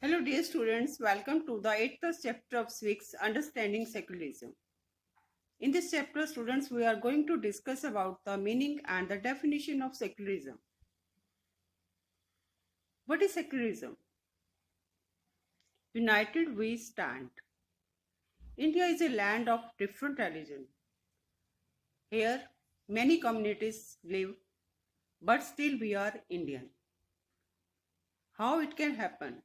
Hello dear students, welcome to the 8th chapter of Civics, Understanding Secularism. In this chapter, students, we are going to discuss about the meaning and the definition of secularism. What is secularism? United we stand. India is a land of different religions. Here, many communities live, but still we are Indian. How it can happen?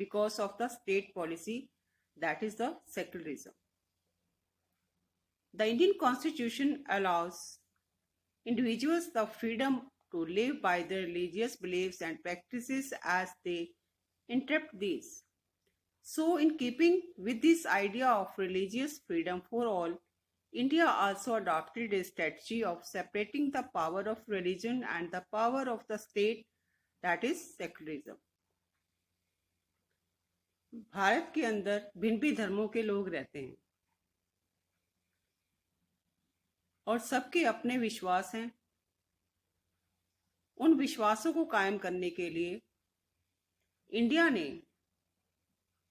Because of the state policy, that is the secularism. The Indian Constitution allows individuals the freedom to live by their religious beliefs and practices as they interpret these. So, in keeping with this idea of religious freedom for all, India also adopted a strategy of separating the power of religion and the power of the state, that is secularism. Bharat के अंदर भिन्न भिन्न धर्मों के लोग रहते हैं और सबके अपने विश्वास हैं। उन विश्वासों को कायम करने के लिए इंडिया ने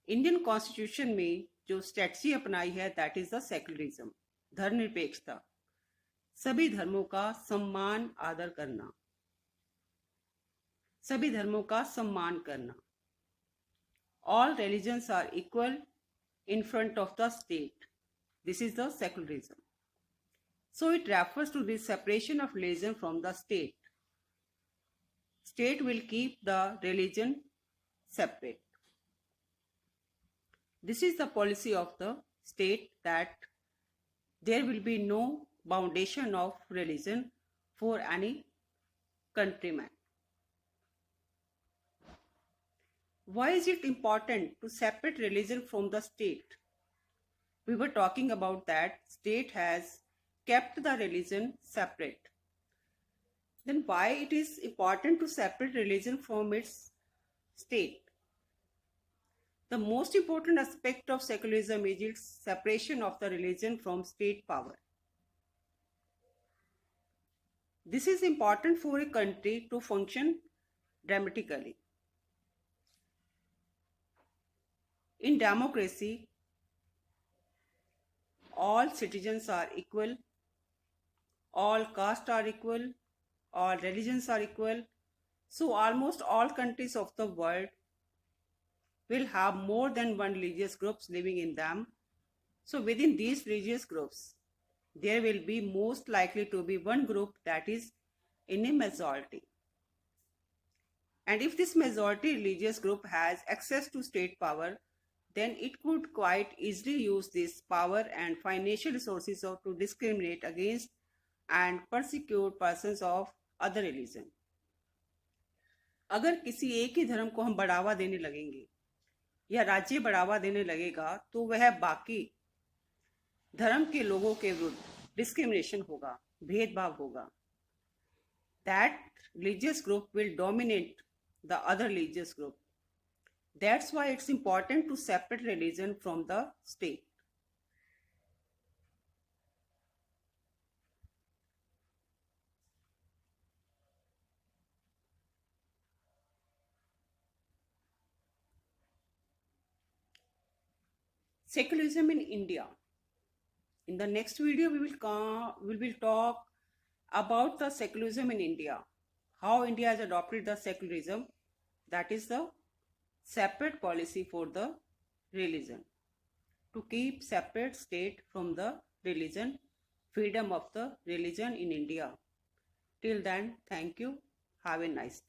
इंडियन कॉन्स्टिट्यूशन में जो स्ट्रेटजी अपनाई है, दैट इज द सेक्युलरिज्म, धर्मनिरपेक्षता, सभी धर्मों का सम्मान आदर करना, सभी धर्मों का सम्मान करना। All religions are equal in front of the state. This is the secularism. So it refers to the separation of religion from the state. State will keep the religion separate. This is the policy of the state, that there will be no foundation of religion for any countryman. Why is it important to separate religion from the state? We were talking about that state has kept the religion separate. Then why it is important to separate religion from its state? The most important aspect of secularism is its separation of the religion from state power. This is important for a country to function dramatically. In democracy, all citizens are equal, all castes are equal, all religions are equal. So almost all countries of the world will have more than one religious groups living in them. So within these religious groups, there will be most likely to be one group that is in a majority. And if this majority religious group has access to state power, then it could quite easily use this power and financial resources to discriminate against and persecute persons of other religion. अगर किसी एक ही धर्म को हम बढ़ावा देने लगेंगे या राज्य बढ़ावा देने लगेगा, तो वह बाकी धर्म के लोगों के विरुद्ध डिस्क्रिमिनेशन होगा, भेदभाव होगा. That religious group will dominate the other religious group. That's why it's important to separate religion from the state. Secularism in India. In the next video, we will talk about the secularism in India. How India has adopted the secularism, that is the separate policy for the religion, to keep separate state from the religion, freedom of the religion in India. Till then, thank you. Have a nice day.